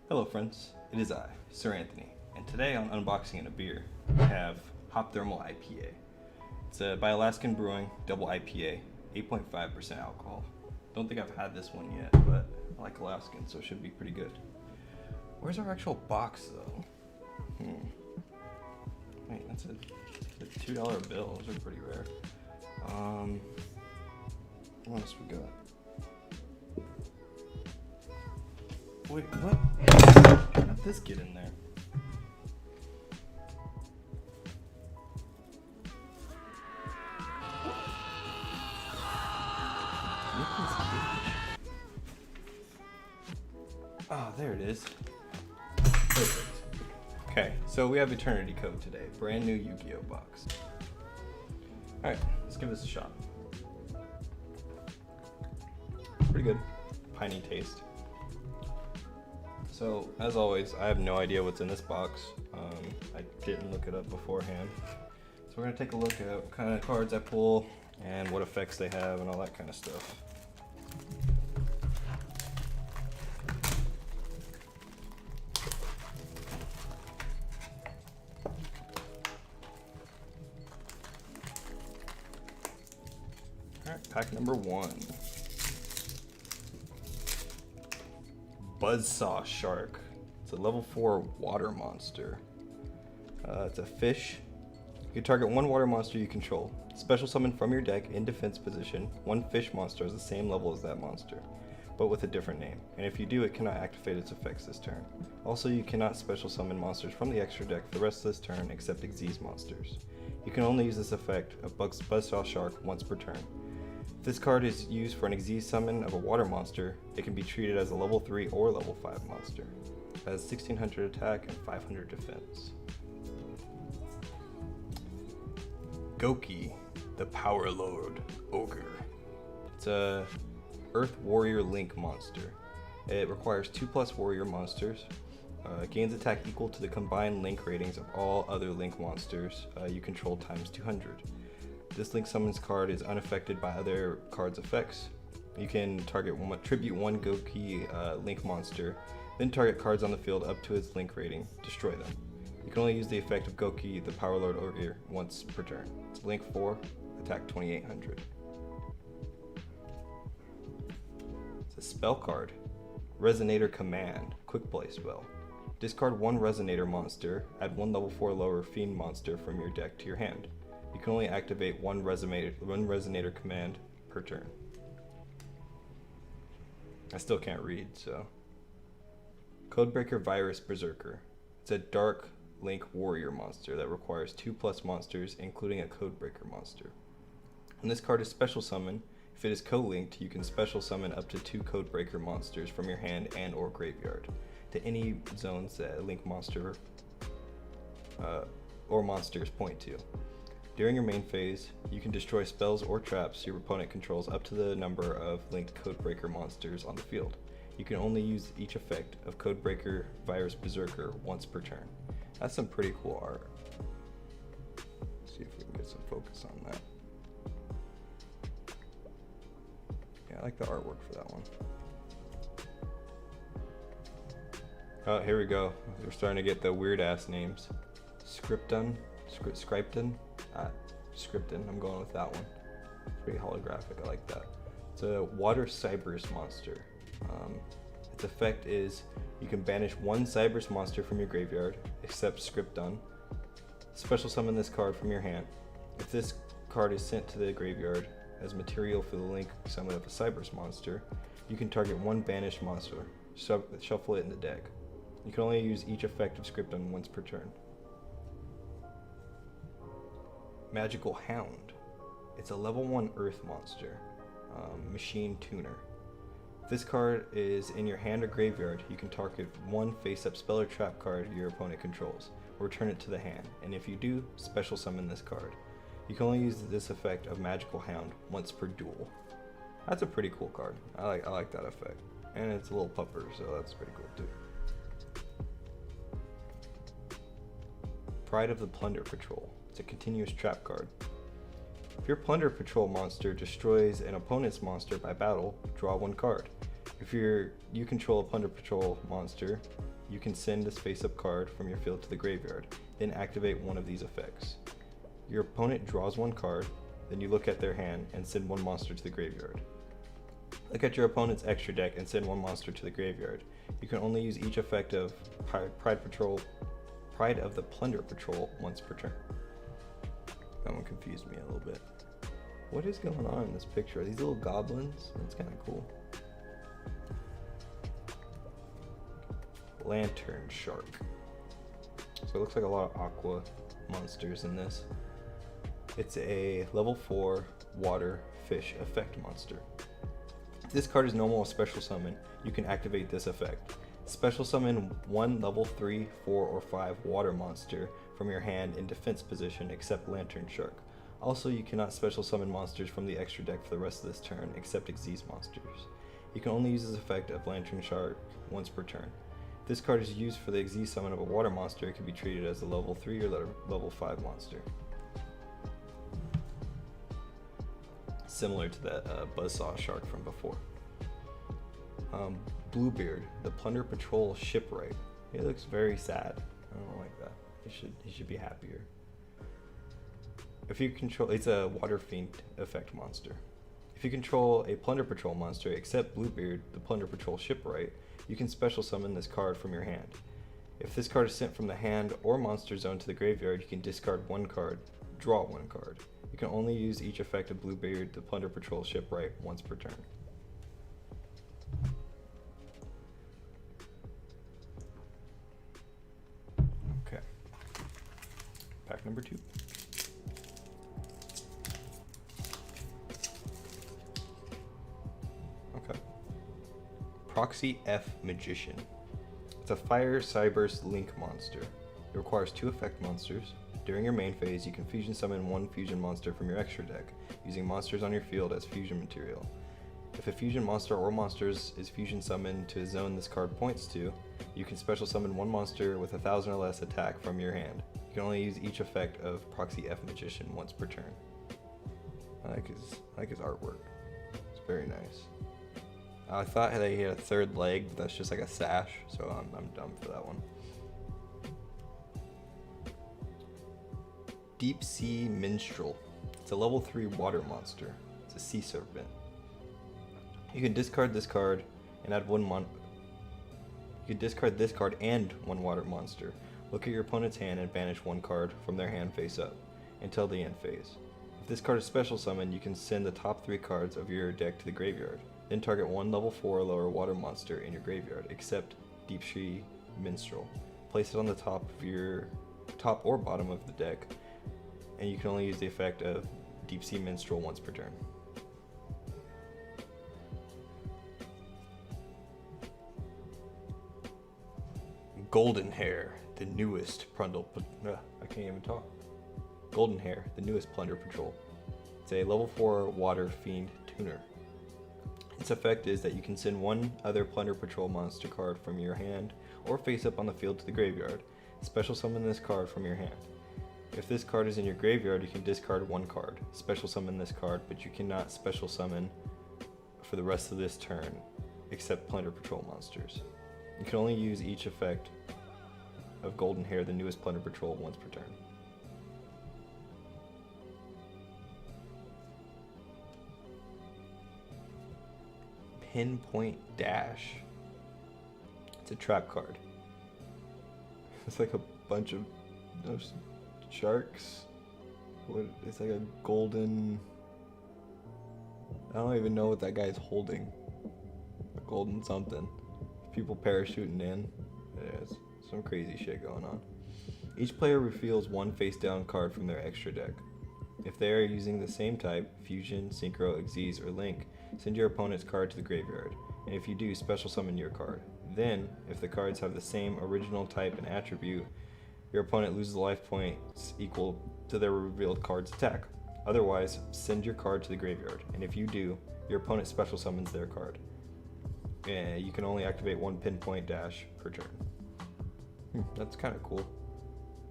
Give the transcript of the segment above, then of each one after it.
Hello friends, it is I, Sir Anthony, and today on Unboxing and a Beer, we have Hop Thermal IPA. It's by Alaskan Brewing, double IPA, 8.5% alcohol. Don't think I've had this one yet, but I like Alaskan, so it should be pretty good. Where's our actual box though? Wait, that's a $2 bill, those are pretty rare. What else we got? Wait, what? How did this get in there? Oh, there it is. Perfect. Okay, so we have Eternity Code today. Brand new Yu-Gi-Oh box. Alright, let's give this a shot. Pretty good. Piney taste. So, as always, I have no idea what's in this box. I didn't look it up beforehand. So we're going to take a look at what kind of cards I pull and what effects they have and all that kind of stuff. Alright, pack number 1. Buzzsaw Shark. It's a level 4 water monster. It's a fish. You can target one water monster you control. Special summon from your deck in defense position. One fish monster is the same level as that monster, but with a different name. And if you do, it cannot activate its effects this turn. Also, you cannot special summon monsters from the extra deck for the rest of this turn except XYZ monsters. You can only use this effect of Buzzsaw Shark once per turn. If this card is used for an XYZ summon of a water monster, it can be treated as a level 3 or level 5 monster. It has 1600 attack and 500 defense. Goki, the Powerload Ogre. It's a Earth Warrior Link monster. It requires 2+ warrior monsters. Gains attack equal to the combined link ratings of all other link monsters you control times 200. This link summons card is unaffected by other cards' effects. You can tribute one Goki link monster, then target cards on the field up to its link rating, destroy them. You can only use the effect of Goki, the Powerload Ogre, once per turn. It's link 4, attack 2800. It's a spell card. Resonator Command, quick play spell. Discard one Resonator monster, add one level 4 lower Fiend monster from your deck to your hand. You can only activate one Resonator Command per turn. I still can't read, so. Codebreaker Berserker. It's a dark link warrior monster that requires 2+ monsters, including a Codebreaker monster. When this card is special summoned, if it is co-linked, you can special summon up to 2 Codebreaker monsters from your hand and or graveyard to any zones that a link monster or monsters point to. During your main phase, you can destroy spells or traps your opponent controls up to the number of linked Codebreaker monsters on the field. You can only use each effect of Codebreaker Berserker once per turn. That's some pretty cool art. Let's see if we can get some focus on that. Yeah, I like the artwork for that one. Oh, here we go. We're starting to get the weird ass names. Scrypton. Scrypton, I'm going with that one. Pretty holographic, I like that. It's a water Cyberus monster. Its effect is you can banish one Cyberus monster from your graveyard, except Scrypton. Special summon this card from your hand. If this card is sent to the graveyard as material for the link summon of a Cyberus monster, you can target one banished monster, shuffle it in the deck. You can only use each effect of Scrypton once per turn. Magical Hound. It's a level 1 earth monster, machine tuner. If this card is in your hand or graveyard, you can target one face-up spell or trap card your opponent controls, or return it to the hand, and if you do, special summon this card. You can only use this effect of Magical Hound once per duel. That's a pretty cool card. I like that effect. And it's a little pupper, so that's pretty cool too. Pride of the Plunder Patrol. It's a continuous trap card. If your Plunder Patrol monster destroys an opponent's monster by battle, draw one card. If you control a Plunder Patrol monster, you can send this face-up card from your field to the graveyard, then activate one of these effects. Your opponent draws one card, then you look at their hand and send one monster to the graveyard. Look at your opponent's extra deck and send one monster to the graveyard. You can only use each effect of Pride of the Plunder Patrol once per turn. That one confused me a little bit. What is going on in this picture? Are these little goblins? That's kind of cool. Lantern Shark. So it looks like a lot of aqua monsters in this. It's a level 4 water fish effect monster. If this card is normal or special summon, you can activate this effect. Special summon one level 3, 4, or 5 water monster from your hand in defense position except Lantern Shark. Also, you cannot special summon monsters from the extra deck for the rest of this turn except XYZ monsters. You can only use this effect of Lantern Shark once per turn. If this card is used for the XYZ summon of a water monster, it can be treated as a level 3 or level 5 monster. Similar to that Buzzsaw Shark from before. Bluebeard, the Plunder Patrol Shipwright. He looks very sad. I don't like that. He should be happier. If you control, it's a Water Fiend effect monster. If you control a Plunder Patrol monster except Bluebeard, the Plunder Patrol Shipwright, you can special summon this card from your hand. If this card is sent from the hand or monster zone to the graveyard, you can discard one card, draw one card. You can only use each effect of Bluebeard, the Plunder Patrol Shipwright, once per turn. Okay. Pack number 2. Okay. Proxy F Magician. It's a Fire Cyberse Link monster. It requires 2 effect monsters. During your main phase, you can fusion summon one fusion monster from your extra deck, using monsters on your field as fusion material. If a fusion monster or monsters is fusion summoned to a zone this card points to, you can special summon one monster with 1,000 or less attack from your hand. You can only use each effect of Proxy F Magician once per turn. I like his artwork. It's very nice. I thought that he had a third leg, but that's just like a sash, so I'm dumb for that one. Sea Minstrel. It's a level 3 water monster. It's a sea serpent. You can discard this card and add you can discard this card and one water monster. Look at your opponent's hand and banish one card from their hand face up until the end phase. If this card is special summoned, you can send the top 3 cards of your deck to the graveyard. Then target one level 4 or lower water monster in your graveyard, except Sea Minstrel. Place it on the top or bottom of the deck, and you can only use the effect of Sea Minstrel once per turn. Goldenhair, the newest I can't even talk. Goldenhair, the newest Plunder Patrol. It's a level 4 water fiend tuner. Its effect is that you can send one other Plunder Patrol monster card from your hand or face up on the field to the graveyard. Special summon this card from your hand. If this card is in your graveyard, you can discard one card. Special summon this card, but you cannot special summon for the rest of this turn, except Plunder Patrol monsters. You can only use each effect of Goldenhair, the newest Plunder Patrol, once per turn. Pinpoint Dash. It's a trap card. It's like a bunch of those sharks. It's like a golden... I don't even know what that guy's holding. A golden something. People parachuting in. There's some crazy shit going on. Each player reveals one face down card from their extra deck. If they are using the same type, Fusion, Synchro, XYZ, or Link, send your opponent's card to the graveyard, and if you do, special summon your card. Then, if the cards have the same original type and attribute, your opponent loses life points equal to their revealed card's attack. Otherwise, send your card to the graveyard, and if you do, your opponent special summons their card. And you can only activate one Pinpoint Dash per turn. That's kind of cool.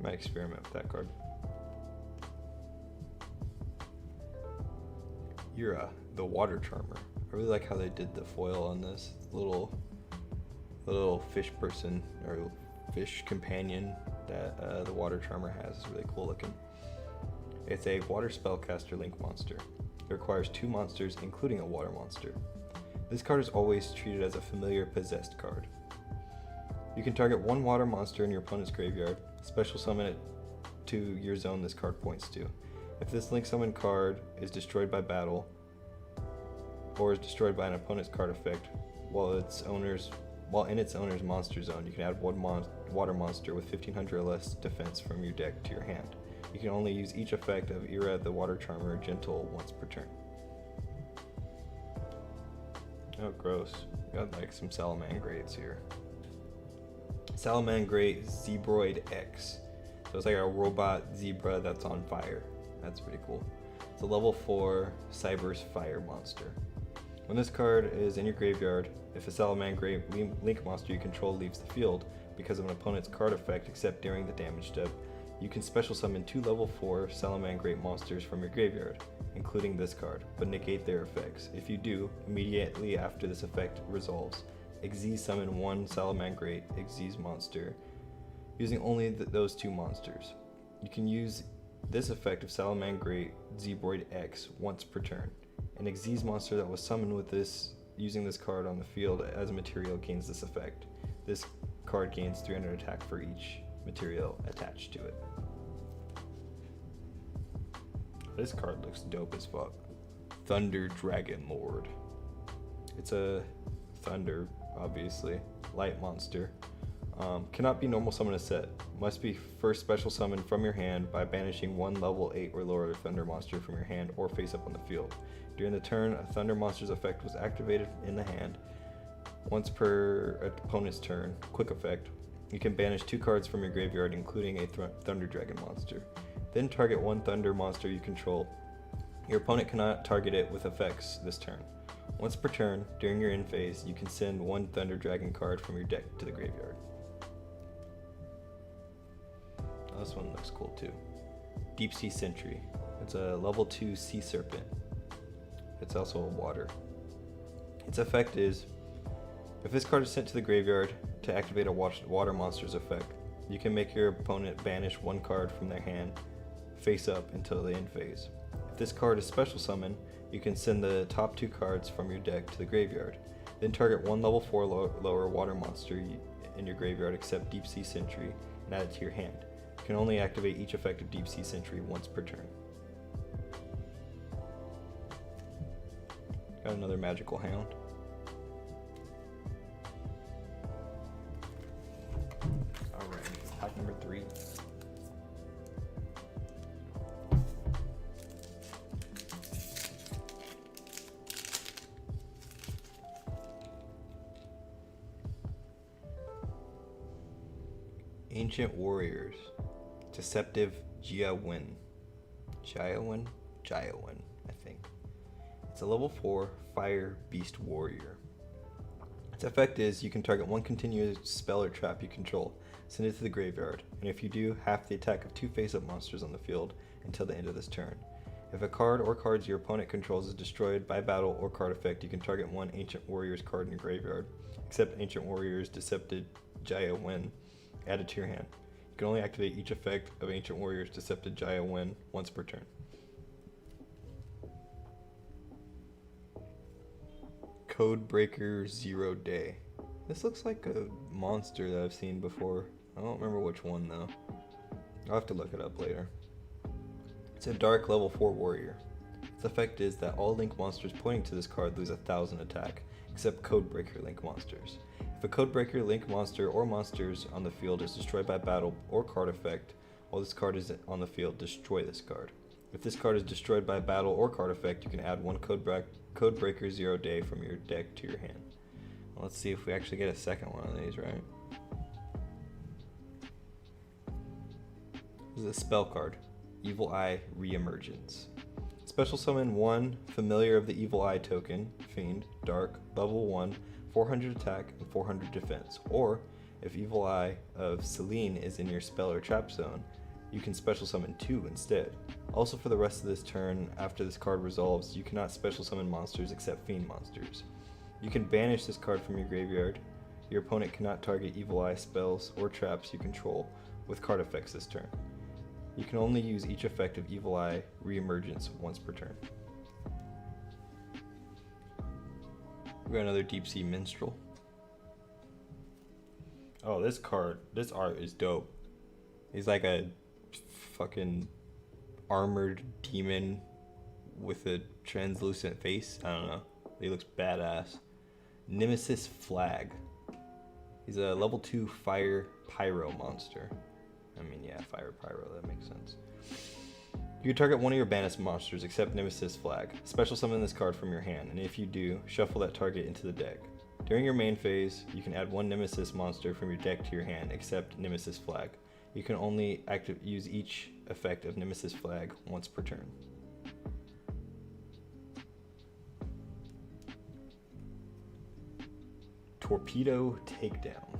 Might experiment with that card. Eria, the Water Charmer. I really like how they did the foil on this. little fish person or fish companion that the water charmer has. Is really cool looking. It's a water spellcaster link monster. It requires 2 monsters, including a water monster. This card is always treated as a familiar possessed card. You can target 1 water monster in your opponent's graveyard, special summon it to your zone this card points to. If this link summon card is destroyed by battle, or is destroyed by an opponent's card effect, while in its owner's monster zone, you can add 1 water monster with 1500 or less defense from your deck to your hand. You can only use each effect of Eria the Water Charmer Gentle once per turn. Oh, gross. Got like some Salamangreats here. Salamangreat Zebroid X. So it's like a robot zebra that's on fire. That's pretty cool. It's a level 4 Cyber's Fire monster. When this card is in your graveyard, if a Salamangreat link monster you control leaves the field because of an opponent's card effect except during the damage step, you can special summon 2 level 4 Salamangreat monsters from your graveyard, including this card, but negate their effects. If you do, immediately after this effect resolves, XYZ summon 1 Salamangreat XYZ monster, using only those 2 monsters. You can use this effect of Salamangreat Zebroid X once per turn. An XYZ monster that was summoned with this, using this card on the field as a material, gains this effect. This card gains 300 attack for each material attached to it. This card looks dope as fuck. Thunder Dragonlord. It's a thunder, obviously, light monster. Cannot be normal summon a set. Must be first special summoned from your hand by banishing 1 level 8 or lower thunder monster from your hand or face up on the field. During the turn, a thunder monster's effect was activated in the hand. Once per opponent's turn, quick effect. You can banish 2 cards from your graveyard, including a Thunder Dragon monster. Then target 1 Thunder monster you control. Your opponent cannot target it with effects this turn. Once per turn, during your end phase, you can send 1 Thunder Dragon card from your deck to the graveyard. Oh, this one looks cool too. Deep Sea Sentry. It's a level 2 Sea Serpent. It's also a water. Its effect is, if this card is sent to the graveyard to activate a water monster's effect, you can make your opponent banish 1 card from their hand face up until the end phase. If this card is special summon, you can send the top 2 cards from your deck to the graveyard. Then target 1 level 4 lower water monster in your graveyard except Deep Sea Sentry and add it to your hand. You can only activate each effect of Deep Sea Sentry once per turn. Got another magical Hound. Alright, pack number 3. Ancient Warriors. Deceptive Jiawin, I think. It's a level 4 Fire Beast Warrior. Its effect is you can target 1 continuous spell or trap you control, send it to the graveyard, and if you do, half the attack of 2 face-up monsters on the field until the end of this turn. If a card or cards your opponent controls is destroyed by battle or card effect, you can target 1 Ancient Warriors card in your graveyard, except Ancient Warriors Deceptive Jiawin, added to your hand. You can only activate each effect of Ancient Warriors Deceptive Jiawin once per turn. Codebreaker Zero. This looks like a monster that I've seen before. I don't remember which one though. I'll have to look it up later. It's a dark level 4 warrior. Its effect is that all link monsters pointing to this card lose 1000 attack, except Codebreaker link monsters. If a Codebreaker link monster or monsters on the field is destroyed by battle or card effect, while this card is on the field, destroy this card. If this card is destroyed by battle or card effect, you can add 1 Codebreaker Zero from your deck to your hand. Well, let's see if we actually get a second one of these, right? This is a spell card. Evil Eye Reemergence. Special summon 1 Familiar of the Evil Eye token, Fiend, Dark, level 1, 400 attack and 400 defense. Or, if Evil Eye of Selene is in your spell or trap zone, you can special summon 2 instead. Also, for the rest of this turn, after this card resolves, you cannot special summon monsters except Fiend monsters. You can banish this card from your graveyard. Your opponent cannot target Evil Eye spells or traps you control with card effects this turn. You can only use each effect of Evil Eye Reemergence once per turn. We got another Deep Sea Minstrel. Oh, this art is dope. He's like a fucking armored demon with a translucent face. I don't know. He looks badass. Nemeses Flag. He's a level 2 fire pyro monster. I mean, yeah, fire pyro, that makes sense. You can target one of your banished monsters except Nemeses Flag. Special summon this card from your hand, and if you do, shuffle that target into the deck. During your main phase, you can add one Nemesis monster from your deck to your hand except Nemeses Flag. You can only use each effect of Nemesis Flag once per turn. Torpedo Takedown.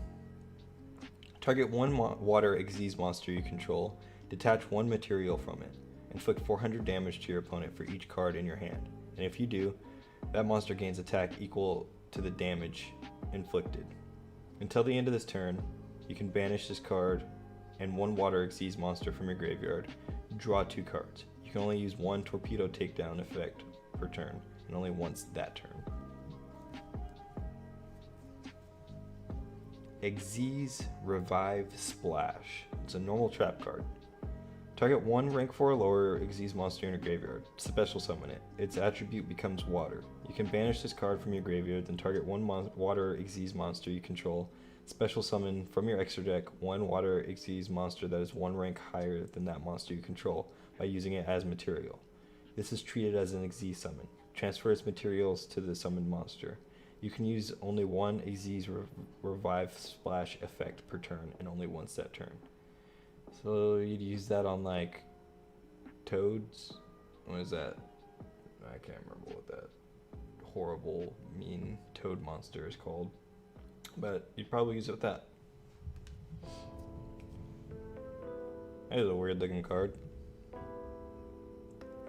Target one water Xyz monster you control, detach one material from it, inflict 400 damage to your opponent for each card in your hand, and if you do, that monster gains attack equal to the damage inflicted. Until the end of this turn, you can banish this card and one water Xyz monster from your graveyard, draw 2 cards. You can only use one Torpedo Takedown effect per turn, and only once that turn. XYZ Revive Splash. It's a normal trap card. Target one rank 4 or lower Xyz monster in your graveyard. Special summon it. Its attribute becomes water. You can banish this card from your graveyard, then target one water Xyz monster you control. Special summon from your extra deck one water Xyz monster that is one rank higher than that monster you control by using it as material. This is treated as an Xyz summon. Transfer its materials to the summoned monster. You can use only one XYZ Revive Splash effect per turn, and only once that turn. So you'd use that on like toads? What is that? I can't remember what that horrible, mean toad monster is called. But you'd probably use it with that. That is a weird looking card.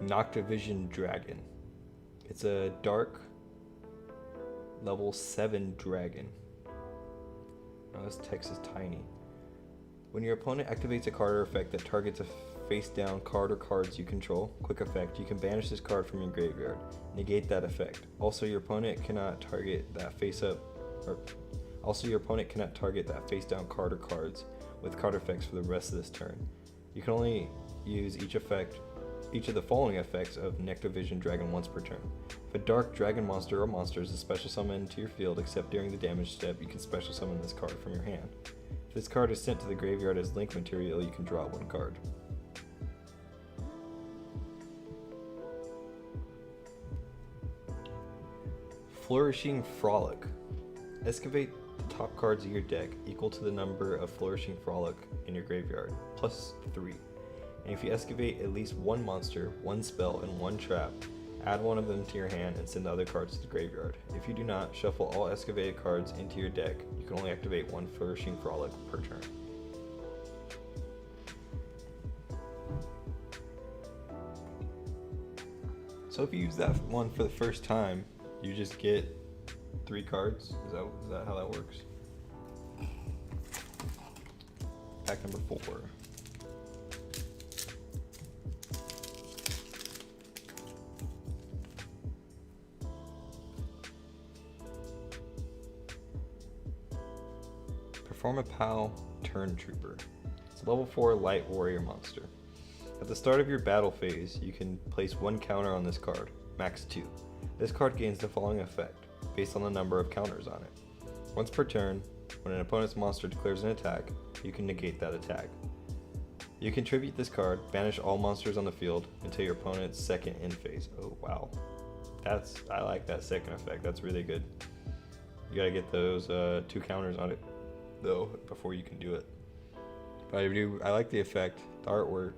Noctovision Dragon. It's a dark level 7 dragon. Oh, this text is tiny. When your opponent activates a card or effect that targets a face down card or cards you control, quick effect, you can banish this card from your graveyard. Negate that effect. Also, your opponent cannot target that face down card or cards with card effects for the rest of this turn. You can only use each of the following effects of Noctovision Dragon once per turn. If a dark dragon monster or monster is a special summon to your field except during the damage step, you can special summon this card from your hand. If this card is sent to the graveyard as link material, you can draw one card. Flourishing Frolic. Excavate the top cards of your deck equal to the number of Flourishing Frolic in your graveyard, plus 3. And if you excavate at least one monster, one spell, and one trap, add one of them to your hand and send the other cards to the graveyard. If you do not, shuffle all excavated cards into your deck. You can only activate one Flourishing Frolic per turn. So if you use that one for the first time, you just get 3 cards? Is that how that works? Pack number 4. Performapal Turn Trooper. It's a level 4 light warrior monster. At the start of your battle phase, you can place one counter on this card, max 2. This card gains the following effect, based on the number of counters on it. Once per turn, when an opponent's monster declares an attack, you can negate that attack. You contribute this card, banish all monsters on the field until your opponent's second end phase. Oh wow. I like that second effect, that's really good. You gotta get those 2 counters on it though before you can do it. But I like the effect. The artwork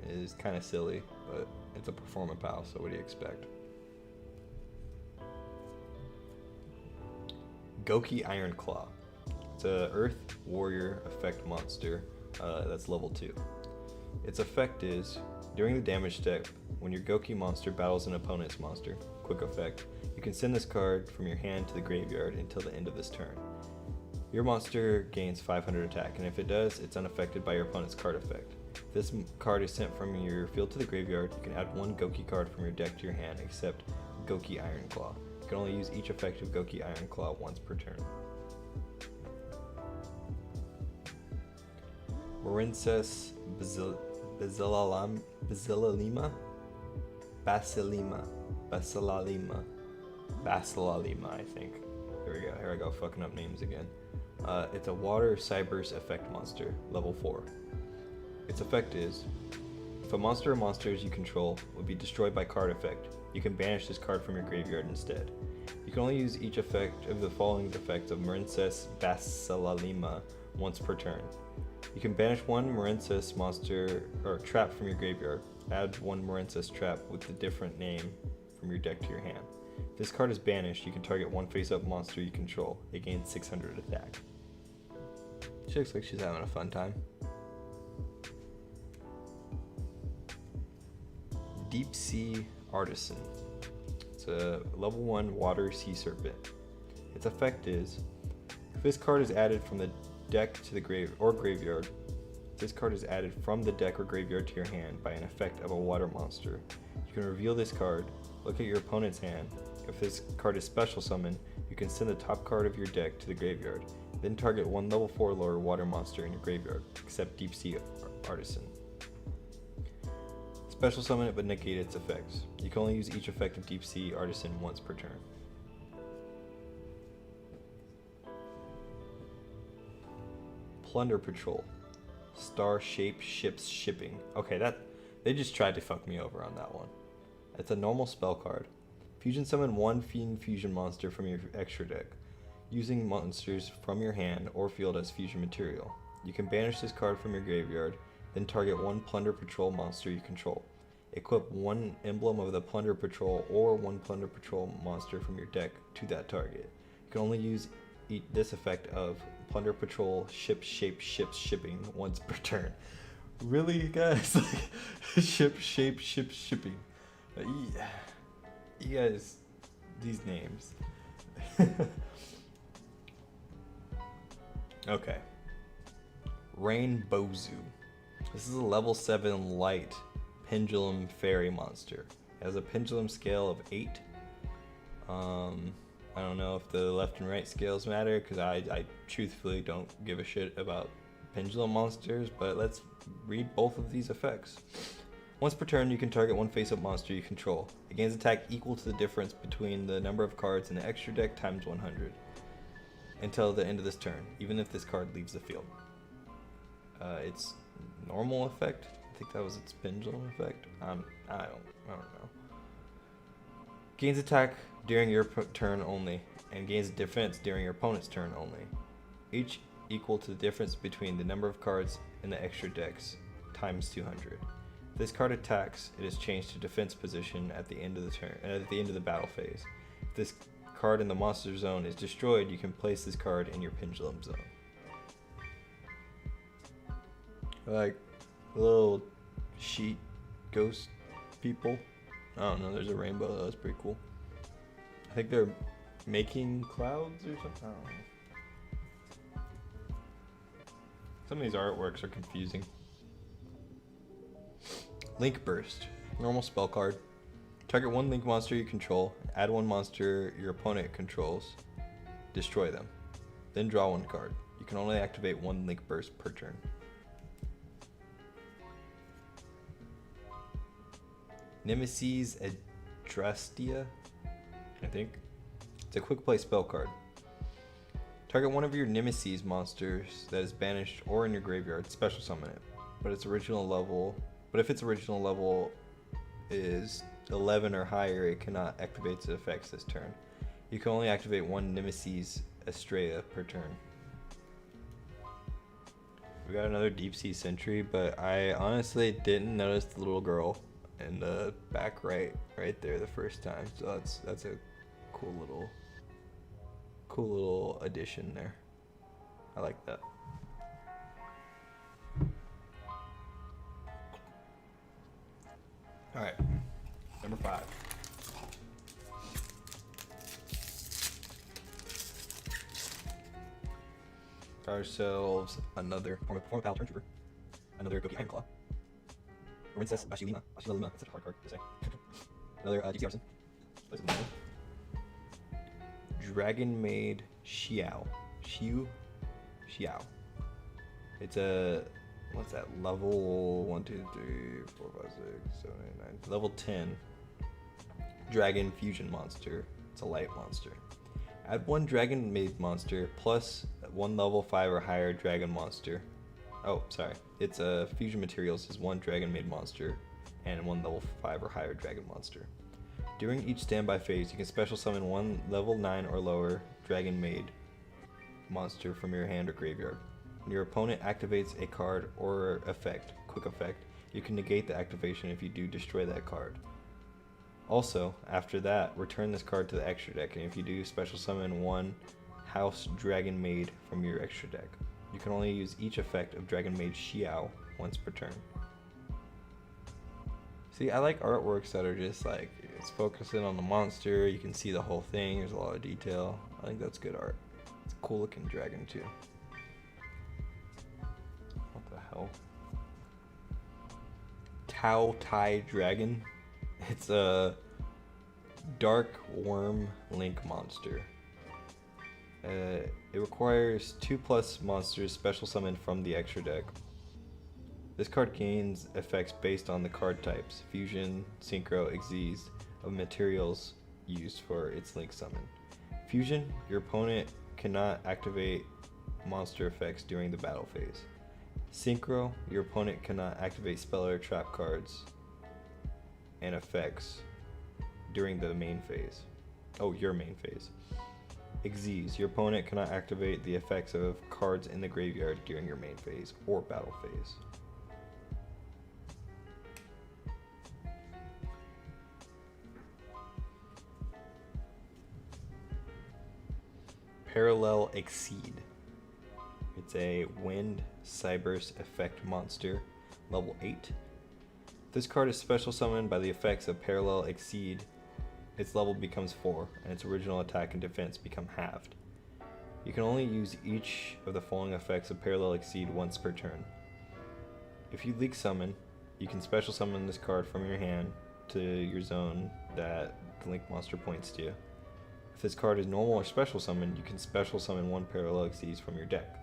is kind of silly, but it's a Performapal, so what do you expect? Goki Ironclaw. It's a Earth Warrior effect monster that's level 2. Its effect is, During the damage step, when your Goki monster battles an opponent's monster, quick effect, you can send this card from your hand to the graveyard until the end of this turn. Your monster gains 500 attack, and if it does, it's unaffected by your opponent's card effect. If this card is sent from your field to the graveyard, you can add one Goki card from your deck to your hand, except Goki Ironclaw. You can only use each effect of Goki Ironclaw once per turn. Marincess Basilalima, I think. There we go. Here I go, fucking up names again. It's a water cyberse effect monster, level 4. Its effect is, if a monster or monsters you control would be destroyed by card effect, you can banish this card from your graveyard instead. You can only use each effect of the following effects of Marincess Basilalima once per turn. You can banish one Marincess monster or trap from your graveyard. Add one Marincess trap with a different name from your deck to your hand. If this card is banished, you can target one face-up monster you control. It gains 600 attack. She looks like she's having a fun time. Deep Sea Artisan. It's a level 1 water sea serpent. Its effect is, if this card is added from the deck to the graveyard, if this card is added from the deck or graveyard to your hand by an effect of a water monster, you can reveal this card, look at your opponent's hand. If this card is special summoned, you can send the top card of your deck to the graveyard, then target one level 4 lower water monster in your graveyard, except Deep Sea Artisan. Special summon it but negate its effects. You can only use each effect of Deep Sea Artisan once per turn. Plunder Patrol. Star Shape Ships Shipping. Okay, they just tried to fuck me over on that one. It's a normal spell card. Fusion summon one Fiend Fusion monster from your extra deck, using monsters from your hand or field as fusion material. You can banish this card from your graveyard, then target one Plunder Patrol monster you control. Equip one emblem of the Plunder Patrol or one Plunder Patrol monster from your deck to that target. You can only use this effect of Plunder Patrol Shipshape Ships Shipping once per turn. Really, guys? Shipshape Ships Shipping. Yeah. You guys, these names. Okay. Rain Bozu. This is a level 7 light pendulum fairy monster. It has a pendulum scale of 8. I don't know if the left and right scales matter, because I truthfully don't give a shit about pendulum monsters, but let's read both of these effects. Once per turn, you can target one face-up monster you control. It gains attack equal to the difference between the number of cards in the extra deck times 100 until the end of this turn, even if this card leaves the field. Its normal effect, I think that was its pendulum effect. I don't know. Gains attack during your turn only, and gains defense during your opponent's turn only. Each equal to the difference between the number of cards in the extra decks times 200. If this card attacks, it is changed to defense position at the end of the turn, at the end of the battle phase. If this card in the monster zone is destroyed, you can place this card in your pendulum zone. Like little sheet ghost people. I don't know, there's a rainbow, that was pretty cool. I think they're making clouds or something, I don't know. Some of these artworks are confusing. Link Burst. Normal spell card. Target one Link monster you control, add one monster your opponent controls, destroy them. Then draw one card. You can only activate one Link Burst per turn. Nemeses Flag, I think. It's a quick play spell card. Target one of your Nemeses monsters that is banished or in your graveyard, special summon it. But if its original level is 11 or higher, it cannot activate its effects this turn. You can only activate one Nemeses Estrella per turn. We got another Deep Sea Sentry, but I honestly didn't notice the little girl in the back right there the first time, so that's a cool little addition there. I like that. ourselves another Performapal Turn Trooper, another Goki Ironclaw, Marincess Basilalima. That's such a hard card to say. Another Sea Artisan. Dragon Maid Xiao. It's a, what's that, level 1, 2, 3, 4, 5, 6, 7, 8, 9, level 10 Dragon Fusion monster. It's a light monster. Add one Dragon Maid monster plus one level 5 or higher Dragon monster. Oh, sorry. It's a fusion materials is one Dragon Maid monster and one level 5 or higher Dragon monster. During each standby phase, you can special summon one level 9 or lower Dragon Maid monster from your hand or graveyard. When your opponent activates a card or effect, quick effect, you can negate the activation if you do destroy that card. Also, after that, return this card to the extra deck, and if you do, special summon one House Dragon Maid from your extra deck. You can only use each effect of Dragon Maid Xiao once per turn. See, I like artworks that are just like, it's focusing on the monster, you can see the whole thing, there's a lot of detail. I think that's good art. It's a cool looking dragon too. What the hell? Tao Tai Dragon. It's a dark worm link monster. It requires 2+ monsters special summoned from the extra deck. This card gains effects based on the card types, fusion, synchro, XYZ of materials used for its link summon. Fusion, your opponent cannot activate monster effects during the battle phase. Synchro, your opponent cannot activate spell or trap cards and effects during the main phase. Oh, your main phase. XYZ, your opponent cannot activate the effects of cards in the graveyard during your main phase or battle phase. Parallel Exceed. It's a Wind Cyberse effect monster, level 8. This card is special summoned by the effects of Parallel Exceed. Its level becomes 4, and its original attack and defense become halved. You can only use each of the following effects of Parallel Exceed once per turn. If you leak summon, you can special summon this card from your hand to your zone that the link monster points to. If this card is normal or special summoned, you can special summon one Parallel Exceed from your deck.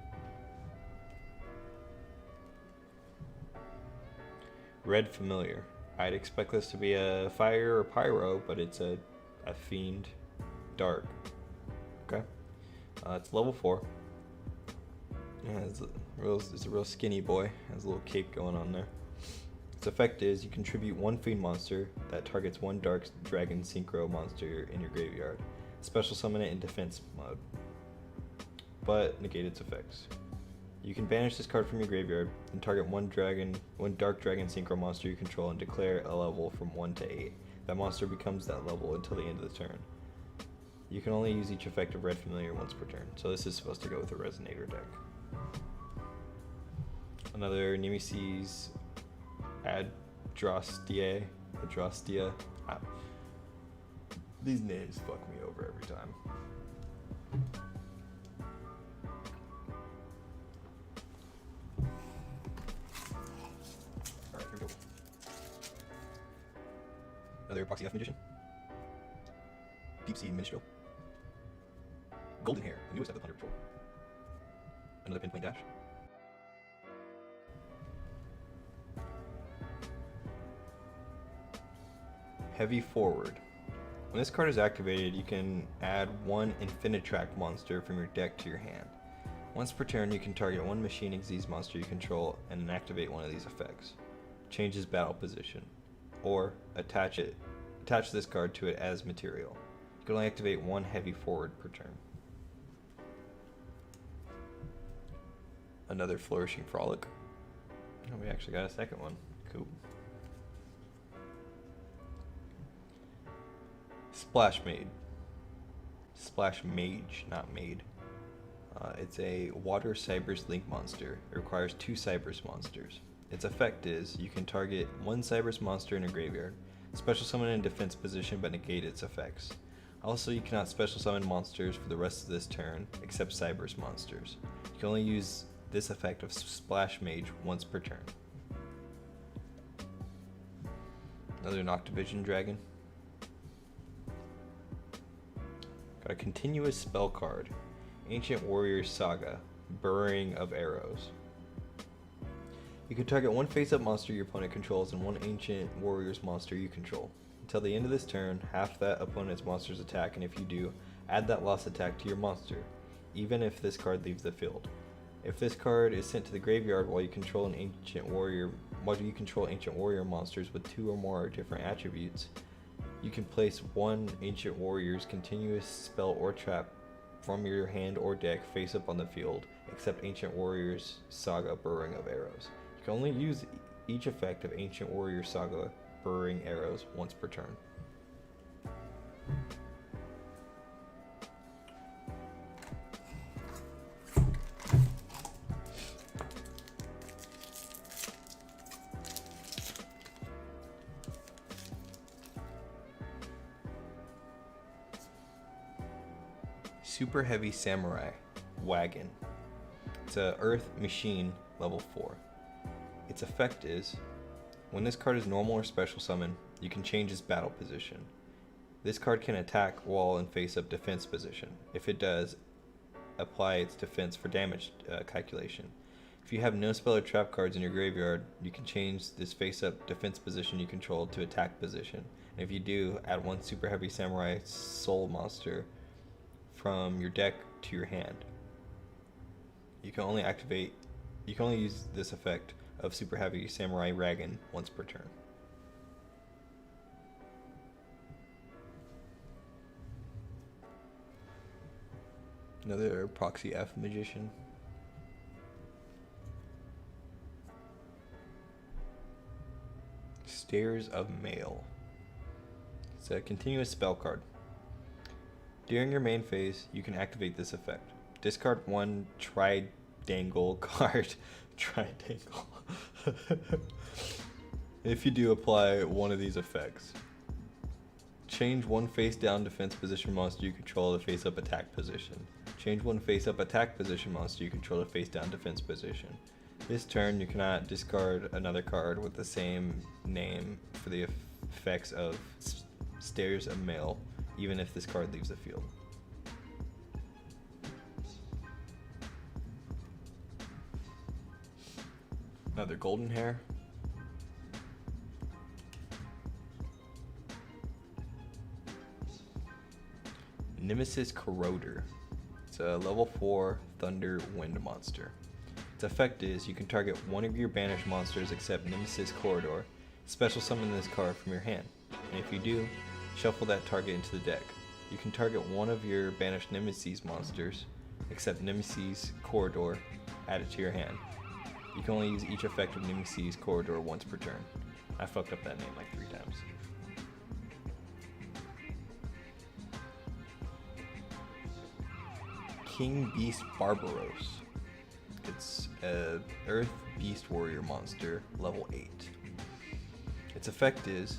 Red Familiar. I'd expect this to be a fire or pyro, but it's a fiend dark. Okay. It's level 4. Yeah, it's a real skinny boy. Has a little cape going on there. Its effect is you contribute one fiend monster that targets one dark dragon synchro monster in your graveyard. Special summon it in defense mode, but negate its effects. You can banish this card from your graveyard and target one dark dragon synchro monster you control and declare a level from 1 to 8. That monster becomes that level until the end of the turn. You can only use each effect of Red Familiar once per turn, so this is supposed to go with a Resonator deck. Another Nemeses Adrostia. These names fuck me over every time. Alright, here we go. Another Proxy F Magician. Sea Minstrel. Goldenhair, the newest at the Plunder Patrol. Another Pinpoint Dash. Heavy Forward. When this card is activated, you can add one Infinitrack monster from your deck to your hand. Once per turn, you can target one Machine XYZ monster you control and activate one of these effects. Changes battle position. Or attach this card to it as material. You can only activate one Heavy Forward per turn. Another Flourishing Frolic. Oh, we actually got a second one. Cool. Splash Mage, not Maid. It's a Water Cyberse Link monster. It requires 2 Cyberse monsters. Its effect is you can target one Cyberse monster in a graveyard, special summon in defense position but negate its effects. Also, you cannot special summon monsters for the rest of this turn, except Cyber's monsters. You can only use this effect of Splash Mage once per turn. Another Noctovision Dragon. Got a continuous spell card. Ancient Warrior Saga, Burrowing of Arrows. You can target one face-up monster your opponent controls and one Ancient Warriors monster you control. Until the end of this turn, half that opponent's monster's attack, and if you do, add that lost attack to your monster, even if this card leaves the field. If this card is sent to the graveyard while you control Ancient Warrior monsters with 2 or more different attributes, you can place one Ancient Warrior's continuous spell or trap from your hand or deck face up on the field, except Ancient Warriors Saga Burrowing of Arrows. You can only use each effect of Ancient Warrior Saga Burrowing Arrows once per turn. Super Heavy Samurai Wagon. It's a Earth Machine level 4. Its effect is, when this card is normal or special summon, you can change its battle position. This card can attack while in face-up defense position. If it does, apply its defense for damage calculation. If you have no spell or trap cards in your graveyard, you can change this face-up defense position you control to attack position. And if you do, add one Super Heavy Samurai Soul monster from your deck to your hand. You can only use this effect of Super Heavy Samurai Dragon once per turn. Another Proxy F Magician. Stairs of Mail. It's a continuous spell card. During your main phase, you can activate this effect. Discard one Tridangle card. Tridangle. If you do, apply one of these effects. Change one face-down defense position monster you control to face-up attack position. Change one face-up attack position monster you control to face-down defense position. This turn, you cannot discard another card with the same name for the effects of Stairs of Mail, even if this card leaves the field. Another Goldenhair. Nemeses Corroder. It's a level 4 Thunder Wind monster. Its effect is, you can target one of your banished monsters except Nemesis Corridor, special summon this card from your hand, and if you do, shuffle that target into the deck. You can target one of your banished Nemesis monsters, except Nemesis Corridor, add it to your hand. You can only use each effect of Nemesis Corridor once per turn. I fucked up that name like 3 times. King Beast Barbaros. It's a Earth Beast Warrior monster, level 8. Its effect is,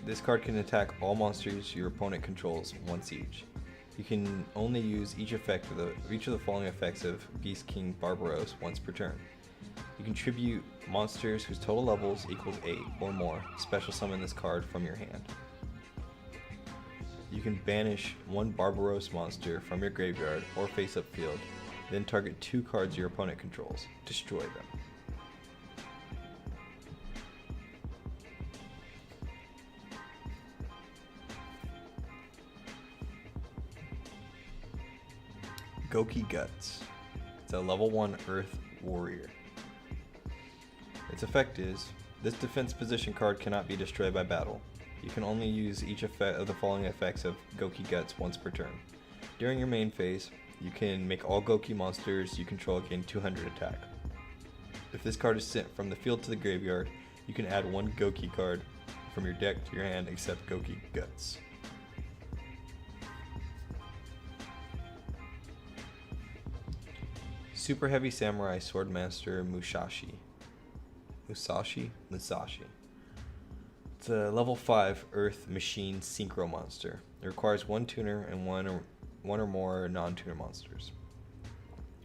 this card can attack all monsters your opponent controls once each. You can only use each of the following effects of Beast King Barbaros once per turn. You can tribute monsters whose total levels equals 8 or more, special summon this card from your hand. You can banish one Barbaros monster from your graveyard or face-up field, then target 2 cards your opponent controls. Destroy them. Goki Guts. It's a level 1 Earth Warrior. Its effect is, this defense position card cannot be destroyed by battle. You can only use each effect of the following effects of Goki Guts once per turn. During your main phase, you can make all Goki monsters you control gain 200 attack. If this card is sent from the field to the graveyard, you can add one Goki card from your deck to your hand except Goki Guts. Super Heavy Samurai Swordmaster Musashi. It's a level 5 Earth Machine Synchro monster. It requires one tuner and one or more non-tuner monsters.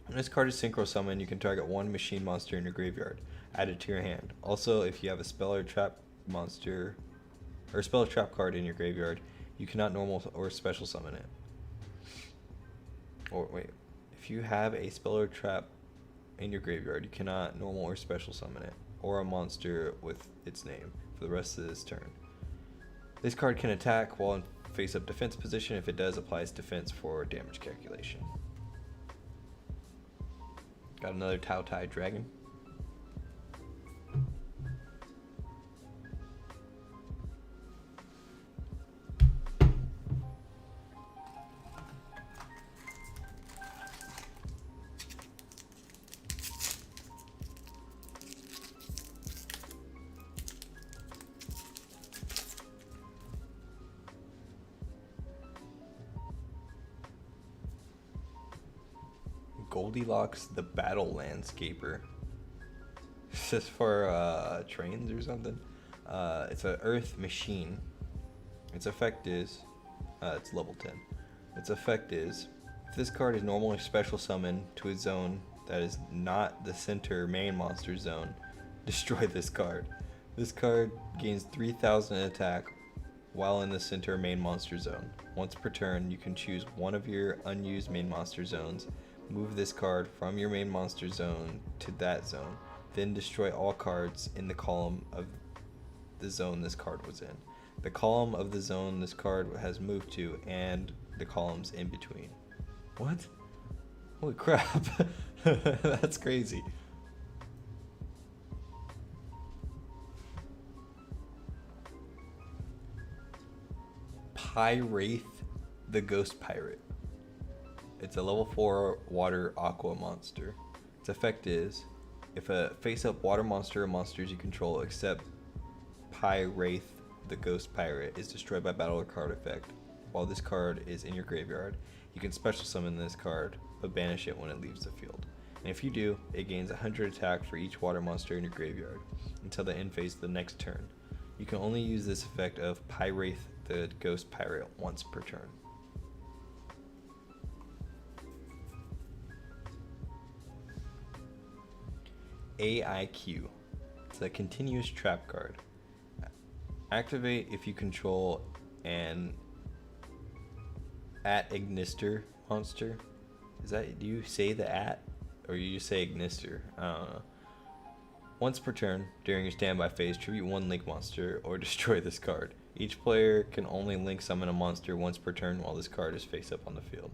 When this card is synchro summoned, you can target one machine monster in your graveyard, add it to your hand. Also, if you have a spell or trap monster or spell or trap card in your graveyard, you cannot normal or special summon it. Or wait, if you have a spell or trap in your graveyard, you cannot normal or special summon it, or a monster with its name, for the rest of this turn. This card can attack while in face-up defense position. If it does, applies defense for damage calculation. Got another Tao-Tai Dragon. Goldilocks the Battle Landscaper. Is this for trains or something? It's an Earth Machine. Its effect is, it's level 10. Its effect is, if this card is normally special summoned to a zone that is not the center main monster zone, destroy this card. This card gains 3,000 attack while in the center main monster zone. Once per turn, you can choose one of your unused main monster zones. Move this card from your main monster zone to that zone, then destroy all cards in the column of the zone this card was in, the column of the zone this card has moved to, and the columns in between. What? Holy crap. That's crazy. Pyraith the Ghost Pirate. It's a level 4 water aqua monster. Its effect is, if a face-up water monster or monsters you control except Pyraith the Ghost Pirate is destroyed by battle or card effect while this card is in your graveyard, you can special summon this card but banish it when it leaves the field. And if you do, it gains 100 attack for each water monster in your graveyard until the end phase of the next turn. You can only use this effect of Pyraith the Ghost Pirate once per turn. AIQ. It's a continuous trap card. Activate if you control an @Ignister monster. Is that, do you say the @ or you just say Ignister? I don't know. Once per turn, during your standby phase, tribute one link monster or destroy this card. Each player can only link summon a monster once per turn while this card is face up on the field.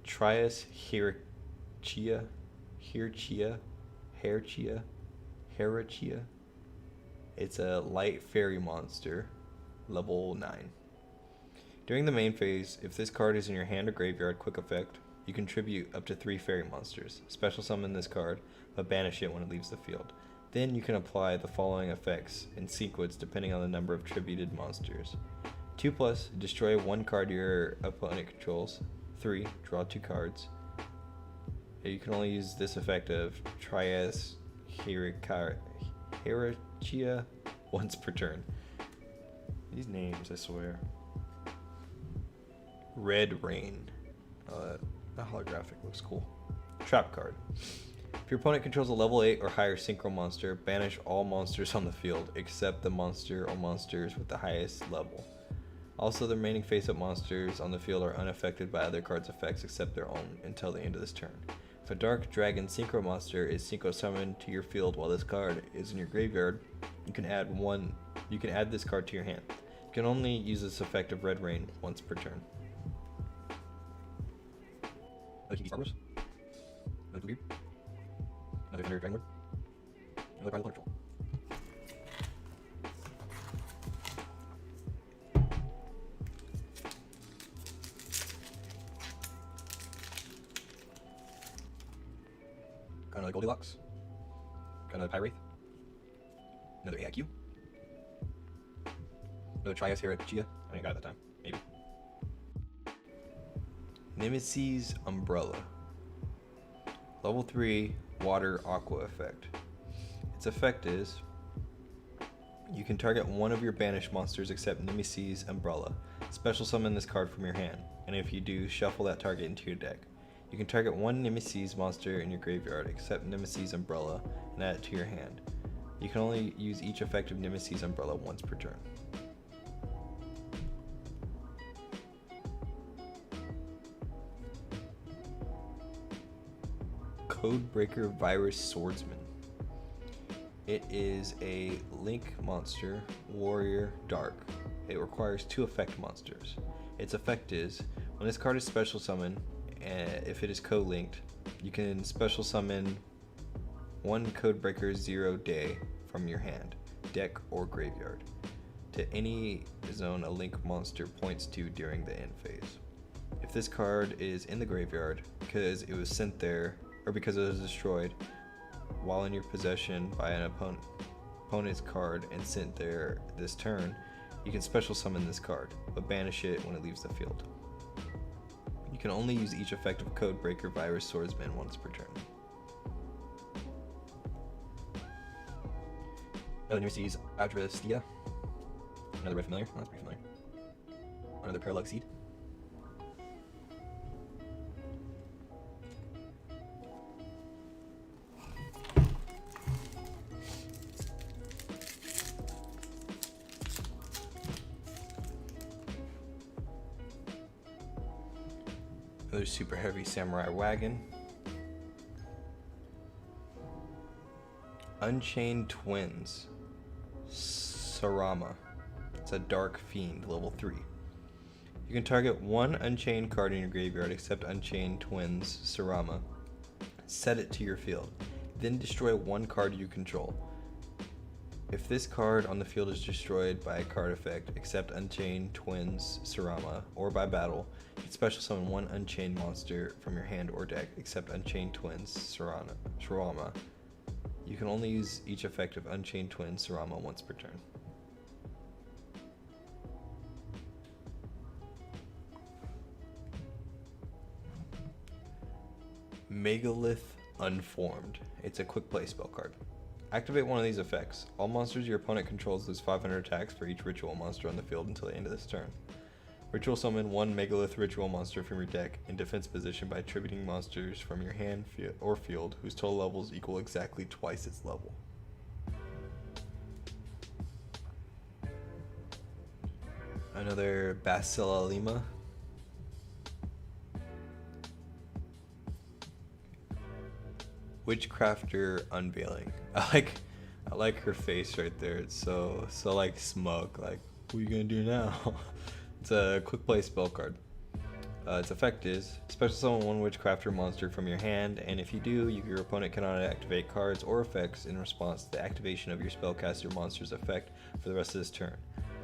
Trias Herachia. It's a light fairy monster, level 9. During the main phase, if this card is in your hand or graveyard, quick effect, you contribute up to 3 fairy monsters. Special summon this card, but banish it when it leaves the field. Then you can apply the following effects in sequence depending on the number of tributed monsters. 2+, destroy one card your opponent controls. 3, draw 2 cards. You can only use this effect of Trias Herachia once per turn. These names, I swear. Red Rain. The holographic looks cool. Trap card. If your opponent controls a level 8 or higher synchro monster, banish all monsters on the field except the monster or monsters with the highest level. Also, the remaining face-up monsters on the field are unaffected by other cards' effects except their own until the end of this turn. If a Dark Dragon Synchro monster is synchro summoned to your field while this card is in your graveyard, you can add this card to your hand. You can only use this effect of Red Rain once per turn. Another Bluebeard. Another Dragonlord. Another Plunder Control. Got another Goldilocks. Got another Pyraith. Another AIQ. Another Trias Herachia. I think I got it that time. Maybe. Nemeses Umbrella. Level 3 Water Aqua effect. Its effect is you can target one of your banished monsters except Nemeses Umbrella. Special summon this card from your hand, and if you do, shuffle that target into your deck. You can target one Nemeses monster in your graveyard except Nemeses Umbrella and add it to your hand. You can only use each effect of Nemeses Umbrella once per turn. Codebreaker Virus Swordsman. It is a Link monster, Warrior, Dark. It requires 2 effect monsters. Its effect is, when this card is special summoned, if it is co-linked, you can special summon one Codebreaker Zero day from your hand, deck, or graveyard to any zone a Link monster points to during the end phase. If this card is in the graveyard because it was sent there or because it was destroyed while in your possession by an opponent's card and sent there this turn, you can special summon this card, but banish it when it leaves the field. You can only use each effect of Codebreaker Virus Swordsman once per turn. Another Nemeses Flag. Another Red Familiar. Oh, that's pretty familiar. Another Paralog Seed. Another super heavy Samurai Wagon. Unchained Twins. Sarama. It's a Dark Fiend, level 3. You can target one Unchained card in your graveyard except Unchained Twins Sarama. Set it to your field. Then destroy one card you control. If this card on the field is destroyed by a card effect except Unchained Twins Sarama or by battle, you can special summon one Unchained monster from your hand or deck except Unchained Twins Sarama. You can only use each effect of Unchained Twins Sarama once per turn. Megalith Unformed. It's a quick play spell card. Activate one of these effects. All monsters your opponent controls lose 500 attacks for each ritual monster on the field until the end of this turn. Ritual summon one Megalith ritual monster from your deck in defense position by attributing monsters from your hand or field whose total levels equal exactly twice its level. Another Basilalima. Witchcrafter Unveiling. I like her face right there. It's so like smug. Like, what are you gonna do now? It's a quick play spell card. Its effect is special summon one Witchcrafter monster from your hand, and if you do, your opponent cannot activate cards or effects in response to the activation of your spellcaster monster's effect for the rest of this turn.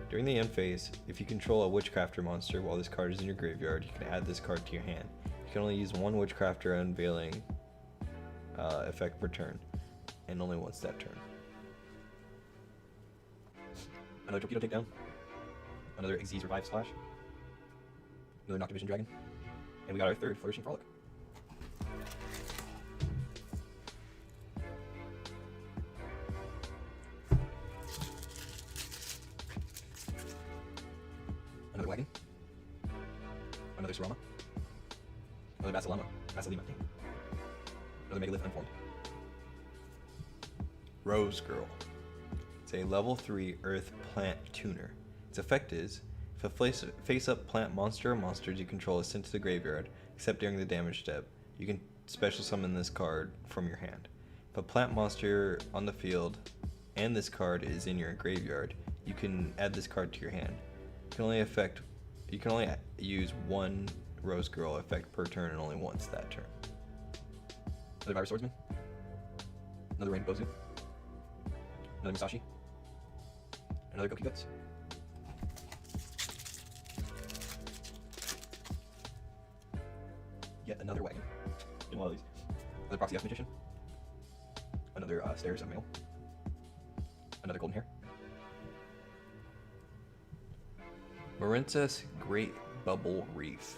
During the end phase, if you control a Witchcrafter monster while this card is in your graveyard, you can add this card to your hand. You can only use one Witchcrafter Unveiling effect per turn, and only once that turn. Another Torpedo Takedown. Another XYZ Revive Splash. Another Noctovision Dragon. And we got our third Flourishing Frolic. Another Wagon. Another Sarama. Another Basilalima. Another Megalith Unformed. Rose Girl. It's a level 3 Earth Plant Tuner. Its effect is, if a face-up plant monster or monsters you control is sent to the graveyard, except during the damage step, you can special summon this card from your hand. If a plant monster on the field and this card is in your graveyard, you can add this card to your hand. You can only use one Rose Girl effect per turn and only once that turn. Another Virus Swordsman. Another Rain Bozu. Another Musashi. Another Goki Guts. Yet another Wagon. In one of these. Another Proxy F Magician. Another Stairs of Mail. Another Goldenhair. Marincess Great Bubble Reef.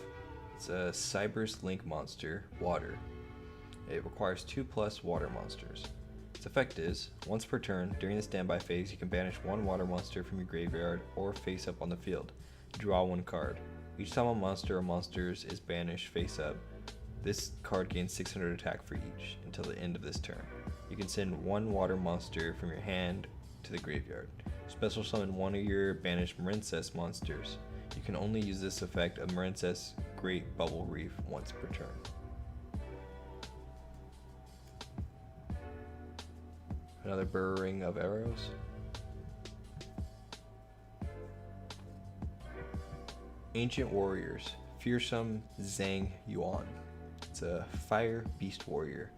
It's a Cyber's Link monster, water. It requires 2+ water monsters. Its effect is, once per turn, during the standby phase, you can banish one water monster from your graveyard or face up on the field. Draw one card. Each time a monster or monsters is banished face up, this card gains 600 attack for each until the end of this turn. You can send one water monster from your hand to the graveyard. Special summon one of your banished Marincess monsters. You can only use this effect of Marincess Great Bubble Reef once per turn. Another Burrowing of Arrows. Ancient Warriors, Fearsome Zhang Yuan. It's a Fire Beast Warrior.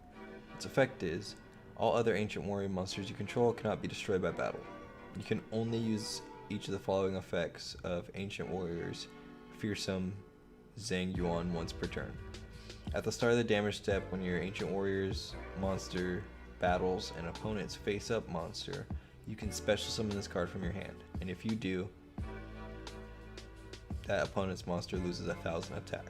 Its effect is, all other Ancient Warrior monsters you control cannot be destroyed by battle. You can only use each of the following effects of Ancient Warriors, Fearsome Zhang Yuan once per turn. At the start of the damage step, when your Ancient Warriors monster battles an opponent's face-up monster, you can special summon this card from your hand, and if you do, that opponent's monster loses 1,000 attack.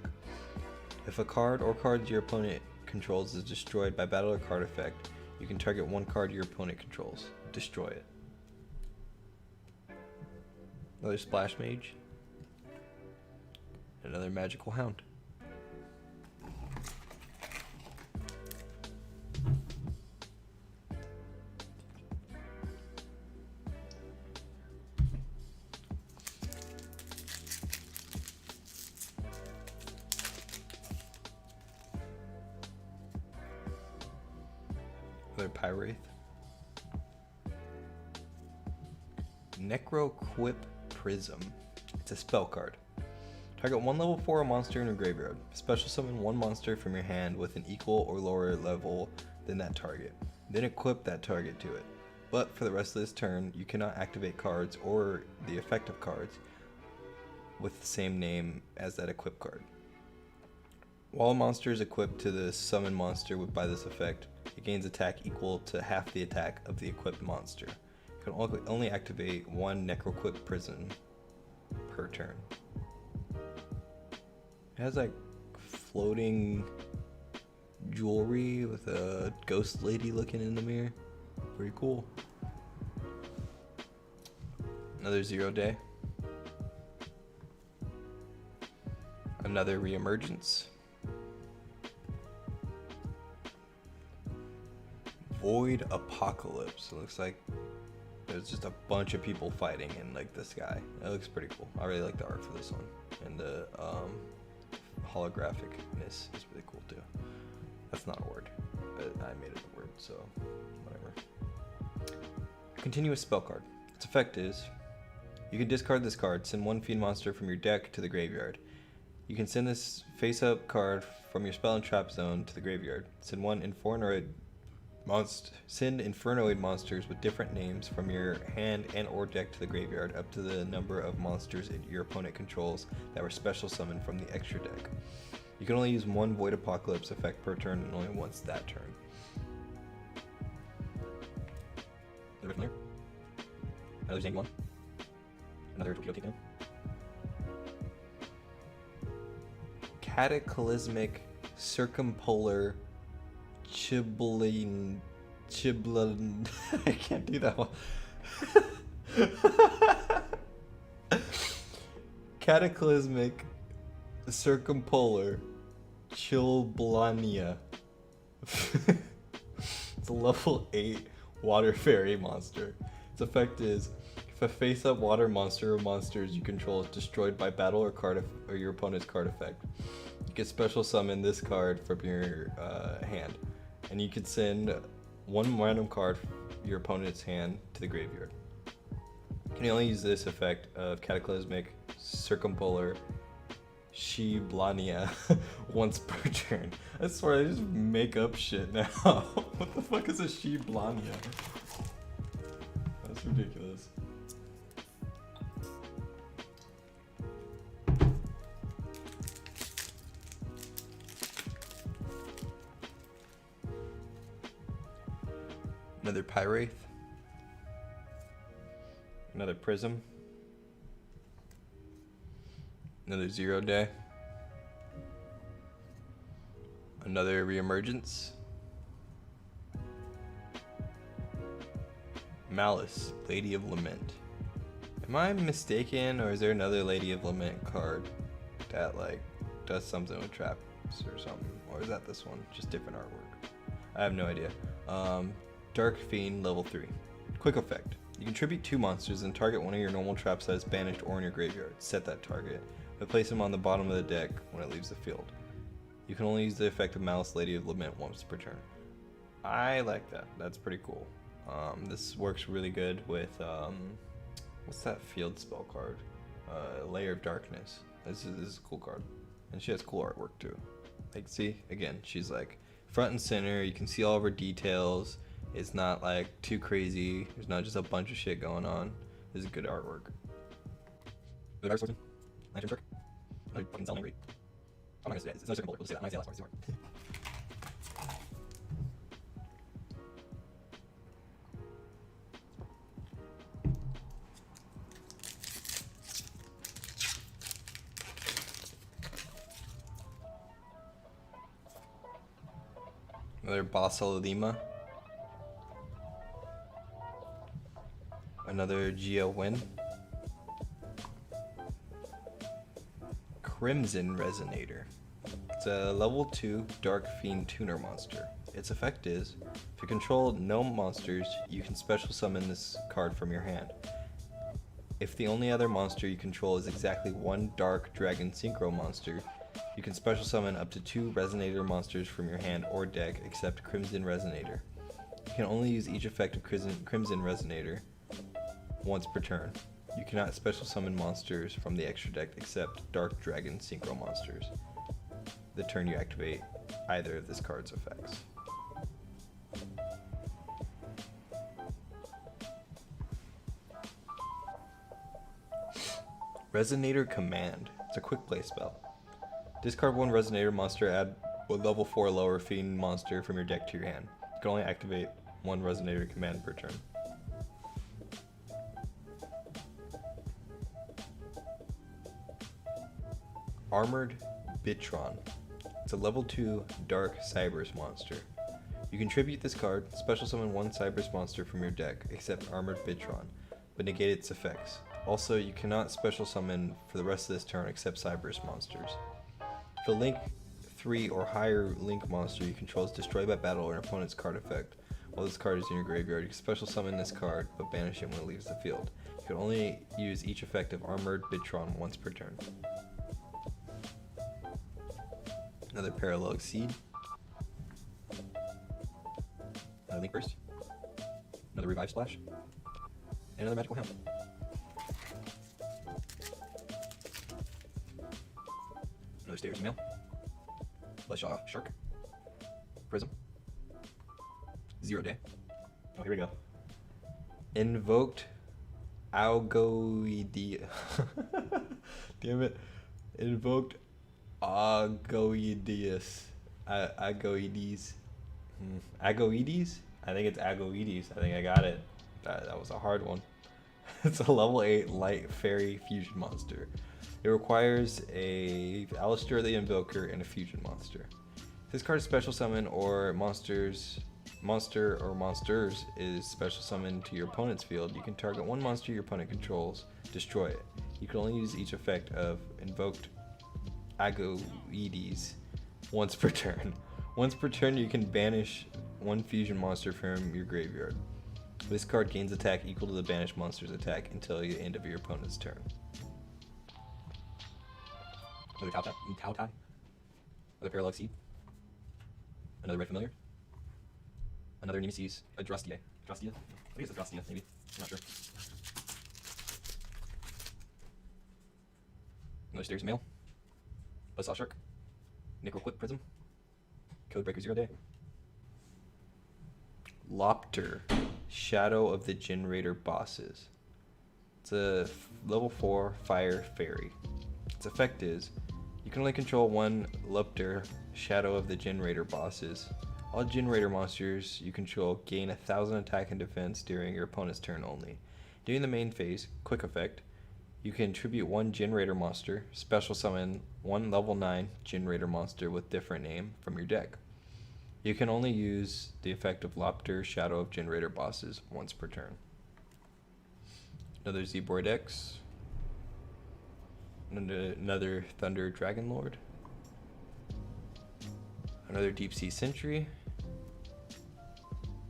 If a card or cards your opponent controls is destroyed by battle or card effect, you can target one card your opponent controls. Destroy it. Another Splash Mage. Another Magical Hound. Another Pyraith. Necroquip Prism. It's a spell card. Target one level 4 monster in your graveyard. Special summon one monster from your hand with an equal or lower level than that target. Then equip that target to it. But for the rest of this turn, you cannot activate cards or the effect of cards with the same name as that equip card. While a monster is equipped to the summon monster by this effect, it gains attack equal to half the attack of the equipped monster. You can only activate one Necroquip Prism per turn. It has like floating jewelry with a ghost lady looking in the mirror. Pretty cool. Another 0 day. Another Reemergence. Void Apocalypse. It looks like there's just a bunch of people fighting in like the sky. It looks pretty cool. I really like the art for this one, and the holographicness is really cool too. That's not a word, but I made it a word, so whatever. Continuous spell card. Its effect is, you can discard this card, send one fiend monster from your deck to the graveyard. You can send this face-up card from your spell and trap zone to the graveyard. Send Infernoid monsters with different names from your hand and or deck to the graveyard up to the number of monsters your opponent controls that were special summoned from the extra deck. You can only use one Void Apocalypse effect per turn and only once that turn. Another Zhang one. Another Torpedo Takedown. Cataclysmic Circumpolar Chiblin. I can't do that one. Cataclysmic Circumpolar Chilblania. It's a level 8 water fairy monster. Its effect is, if a face-up water monster or monsters you control is destroyed by battle or your opponent's card effect, you can special summon this card from your hand, and you can send one random card from your opponent's hand to the graveyard. You can only use this effect of Cataclysmic Circumpolar Shiblania once per turn. I swear I just make up shit now. What the fuck is a Shiblania? That's ridiculous. Another Pyraith. Another Prism. Another 0 day. Another Reemergence. Malice, Lady of Lament. Am I mistaken, or is there another Lady of Lament card that like does something with traps or something? Or is that this one? Just different artwork. I have no idea. Dark Fiend, level 3. Quick effect. You contribute 2 monsters and target one of your normal traps that is banished or in your graveyard. Set that target, but place him on the bottom of the deck when it leaves the field. You can only use the effect of Malice, Lady of Lament once per turn. I like that. That's pretty cool. This works really good with, what's that field spell card? Layer of Darkness. This is a cool card. And she has cool artwork too. Like, see, again, she's like front and center. You can see all of her details. It's not like too crazy. There's not just a bunch of shit going on. This is good artwork. The Dark Swordsman, Lantern Shark, another fucking Salamangreat. I'm not gonna say that. It's no second bullet. We'll say that. I'm gonna say that last part. It's hard. Another Basilalima. Another GL Win. Crimson Resonator. It's a level 2 Dark Fiend tuner monster. Its effect is, if you control no monsters, you can special summon this card from your hand. If the only other monster you control is exactly one Dark Dragon Synchro monster, you can special summon up to 2 Resonator monsters from your hand or deck except Crimson Resonator. You can only use each effect of Crimson Resonator once per turn. You cannot special summon monsters from the extra deck except Dark Dragon Synchro monsters the turn you activate either of this card's effects. Resonator Command. It's a quick play spell. Discard 1 Resonator monster, add a level 4 lower Fiend monster from your deck to your hand. You can only activate 1 Resonator Command per turn. Armored Bitron. It's a level 2 Dark Cybers monster. You contribute this card, special summon 1 Cybers monster from your deck, except Armored Bitron, but negate its effects. Also, you cannot special summon for the rest of this turn except Cybers monsters. If a Link 3 or higher Link monster you control is destroyed by battle or an opponent's card effect, while this card is in your graveyard, you can special summon this card, but banish it when it leaves the field. You can only use each effect of Armored Bitron once per turn. Another Parallel Seed. Another Link Burst. Another Revive Splash. And another Magical Hound. Another Stairs Mail. Buzzsaw Shark. Prism. 0 Day. Oh, here we go. Invoked Algoidia. Damn it. Invoked Agoides. Agoides. Agoides? I think it's Agoides. I think I got it. That was a hard one. It's a level 8 light fairy fusion monster. It requires a Alistair the Invoker and a fusion monster. If this card is special summon or monster or monsters is special summoned to your opponent's field, you can target 1 monster your opponent controls, destroy it. You can only use each effect of invoked Agoides once per turn. Once per turn, you can banish 1 fusion monster from your graveyard. This card gains attack equal to the banished monster's attack until the end of your opponent's turn. Another Tao Tai. Another Parallel Seed. Another Red Familiar. Another Nemeses, Drustia. Drustia? I think it's a Drustia, maybe. I'm not sure. Another Stairs Mail. Buzzsaw Shark. Necroquip Prism. Codebreaker Zero. Lopter, Shadow of the Generator Bosses. It's a level 4 Fire Fairy. Its effect is, you can only control 1 Lopter, Shadow of the Generator Bosses. All generator monsters you control gain 1,000 attack and defense during your opponent's turn only. During the main phase, quick effect, you can tribute 1 generator monster, special summon 1 level 9 generator monster with different name from your deck. You can only use the effect of Lopter, Shadow of Generator Bosses once per turn. Another Zebroid X. Another Thunder Dragonlord. Another Deep Sea Sentry.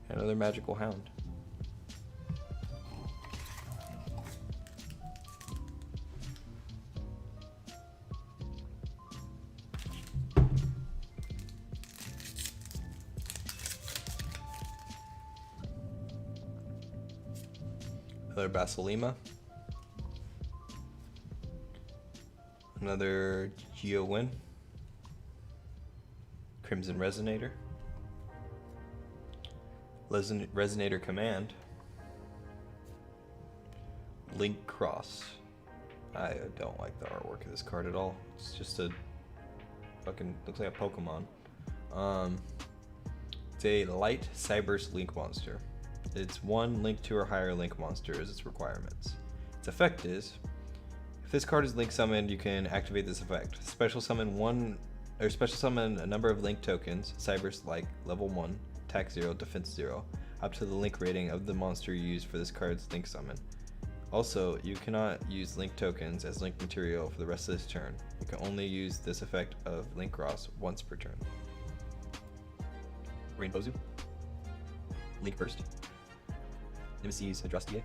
Another Magical Hound. Another Basilalima. Another Geowin. Crimson Resonator. Resonator Command. Link Cross. I don't like the artwork of this card at all. It's just a fucking, looks like a Pokemon. It's a light Cyberse Link monster. It's one Link 2 or higher Link monster as its requirements. Its effect is, if this card is Link summoned, you can activate this effect. Special summon a number of Link tokens, Cyberse like level 1, attack 0, defense 0, up to the Link rating of the monster you use for this card's Link summon. Also, you cannot use Link tokens as Link material for the rest of this turn. You can only use this effect of Link Cross once per turn. Rain Bozu. Link Burst. Nemeses Flag. I think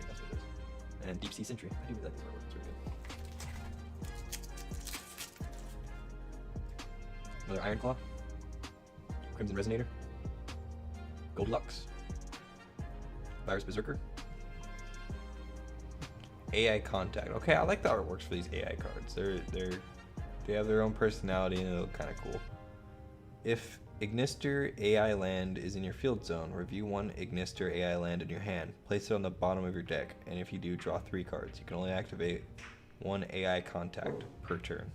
that's what it is. And Deep Sea Sentry. I do really like this artwork. It's really good. Another Iron Claw. Crimson Resonator. Goldilocks. Virus Berserker. AI Contact. Okay, I like the artworks for these AI cards. They have their own personality and they look kind of cool. If Ignister AI land is in your field zone, review one Ignister AI land in your hand, place it on the bottom of your deck, and if you do, draw 3 cards. You can only activate one AI Contact per turn.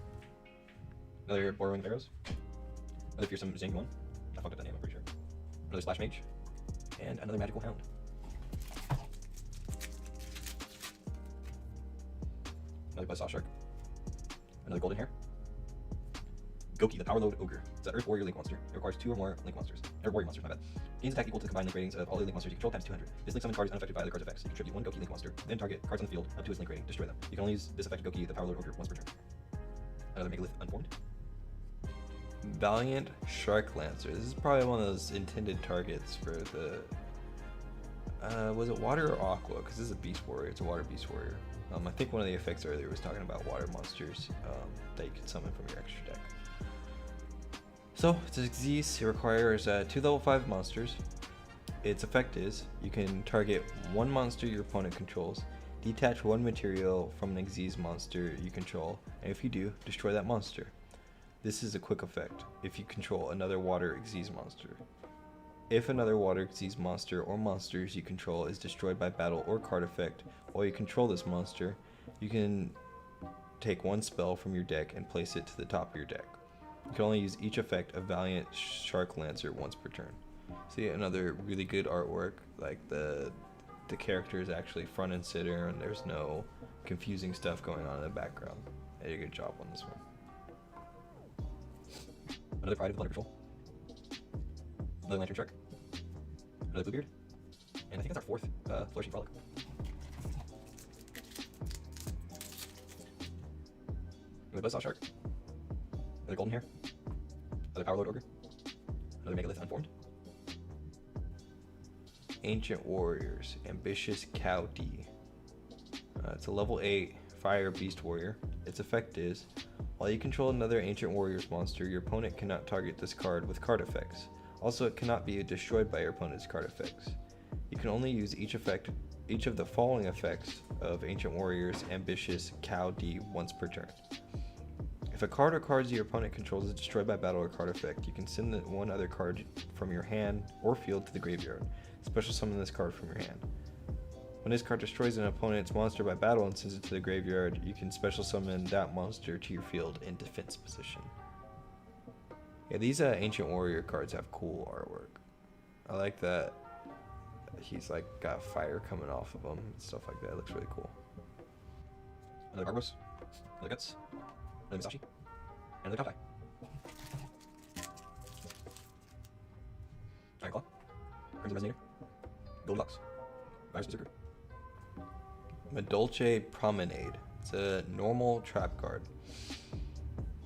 Another Borrowing Arrows. Another Fearsome Zangwan. I fucked up that name, I'm pretty sure. Another Splash Mage. And another Magical Hound. Another Buzzsaw Shark. Another Goldenhair. Goki, the Powerload Ogre. It's an Earth Warrior Link monster. It requires 2 or more Link monsters. Or Warrior monsters, my bad. Gains attack equal to the combined Link ratings of all the Link monsters you control times 200. This Link summon card is unaffected by other cards' effects. You contribute 1 Goki Link monster, then target cards on the field up to its Link rating. Destroy them. You can only use this effect Goki, the Powerload Ogre, once per turn. Another Megalith Unformed. Valiant Shark Lancer. This is probably one of those intended targets for the... was it Water or Aqua? Because this is a Beast Warrior. It's a Water Beast Warrior. I think one of the effects earlier was talking about water monsters that you can summon from your extra deck. So, it's a Xyz. It requires 2 level 5 monsters. Its effect is, you can target 1 monster your opponent controls, detach 1 material from an Xyz monster you control, and if you do, destroy that monster. This is a quick effect if you control another water Xyz monster. If another water Xyz monster or monsters you control is destroyed by battle or card effect while you control this monster, you can take 1 spell from your deck and place it to the top of your deck. You can only use each effect of Valiant Shark Lancer once per turn. See, another really good artwork, like the character is actually front and center and there's no confusing stuff going on in the background. They did a good job on this one. Another Pride of Plunder Control. Another Lantern Shark. Another Bluebeard. And I think that's our 4th Flourishing Frolic. Another Buzzsaw Shark. Another Goldenhair. Another Powerload Ogre. Another Megalith Unformed. Ancient Warriors. Ambitious Cow D. It's a level 8 Fire Beast Warrior. Its effect is, while you control another Ancient Warriors monster, your opponent cannot target this card with card effects. Also, it cannot be destroyed by your opponent's card effects. You can only use each of the following effects of Ancient Warriors Ambitious Cow D once per turn. If a card or cards your opponent controls is destroyed by battle or card effect, you can send 1 other card from your hand or field to the graveyard. Special summon this card from your hand. When this card destroys an opponent's monster by battle and sends it to the graveyard, you can special summon that monster to your field in defense position. Yeah, these Ancient Warrior cards have cool artwork. I like that he's like got fire coming off of him and stuff like that. It looks really cool. Another Barbaros. Another Guts. Another Misashi. And another Kawtai. Iron Claw. Crimson Resonator. Goldilocks. Virus Berserker. Madolche Promenade. It's a normal trap card.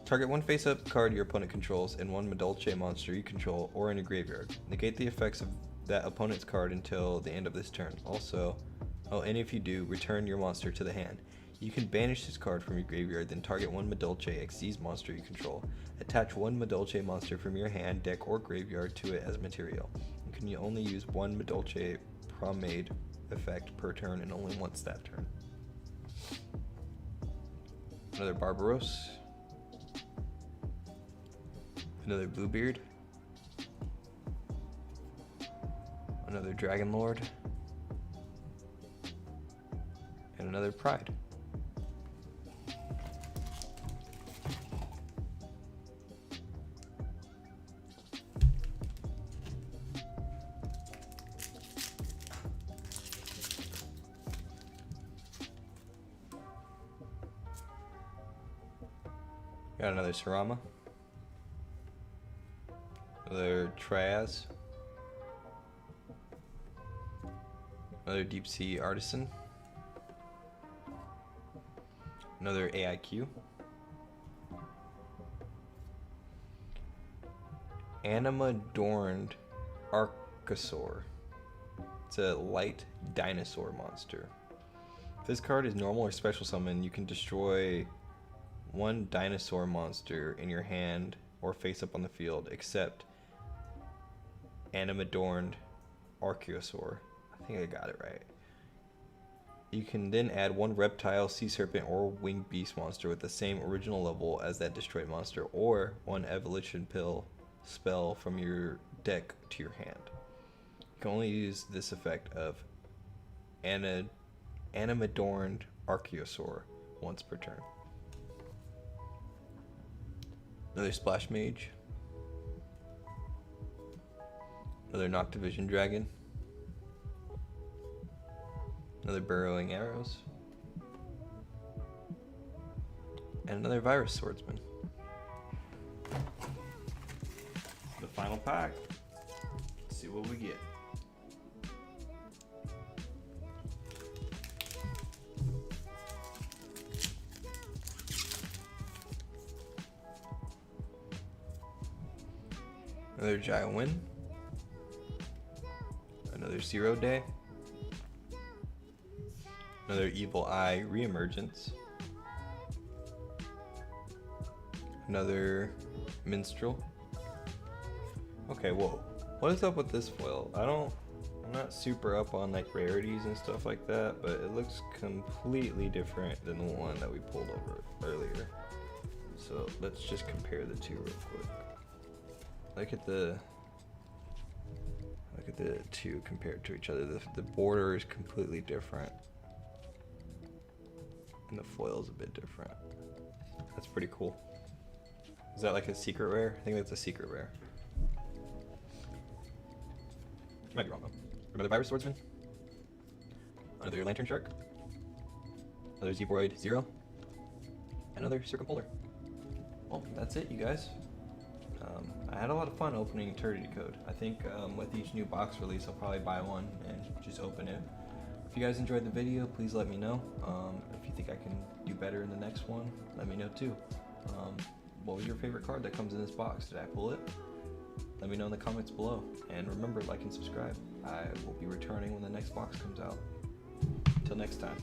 Target one face-up card your opponent controls and one Madolche monster you control or in your graveyard. Negate the effects of that opponent's card until the end of this turn. Also, and if you do, return your monster to the hand. You can banish this card from your graveyard, then target one Madolche XYZ monster you control. Attach one Madolche monster from your hand, deck, or graveyard to it as material. You can only use one Madolche Promenade effect per turn and only once that turn. Another Barbaros. Another Bluebeard. Another Dragonlord. And another Pride. Got another Sarama. Another Triaz. Another Deep Sea Artisan. Another AIQ. Animadorned Archosaur. It's a light dinosaur monster. If this card is normal or special summon, you can destroy one dinosaur monster in your hand or face up on the field, except Animadorned Archosaur. I think I got it right. You can then add one reptile, sea serpent, or winged beast monster with the same original level as that destroyed monster, or one evolution pill spell from your deck to your hand. You can only use this effect of Animadorned Archosaur once per turn. Another Splash Mage. Another Noctovision Dragon. Another Burrowing Arrows. And another Virus Swordsman. The final pack. Let's see what we get. Another Giant Win. Another Zero Day. Another Evil Eye Reemergence. Another Minstrel. Okay, whoa. What is up with this foil? I'm not super up on like rarities and stuff like that, but it looks completely different than the one that we pulled over earlier. So let's just compare the two real quick. Look at the two compared to each other. The border is completely different, and the foil is a bit different. That's pretty cool. Is that like a secret rare? I think that's a secret rare. Might be wrong though. Another Virus Swordsman. Another Lantern Shark. Another Zebroid Zero. Another Circumpolar. Well, that's it, you guys. I had a lot of fun opening Eternity Code. I think with each new box release, I'll probably buy one and just open it. If you guys enjoyed the video, please let me know. If you think I can do better in the next one, let me know too. What was your favorite card that comes in this box? Did I pull it? Let me know in the comments below. And remember, like and subscribe. I will be returning when the next box comes out. Until next time.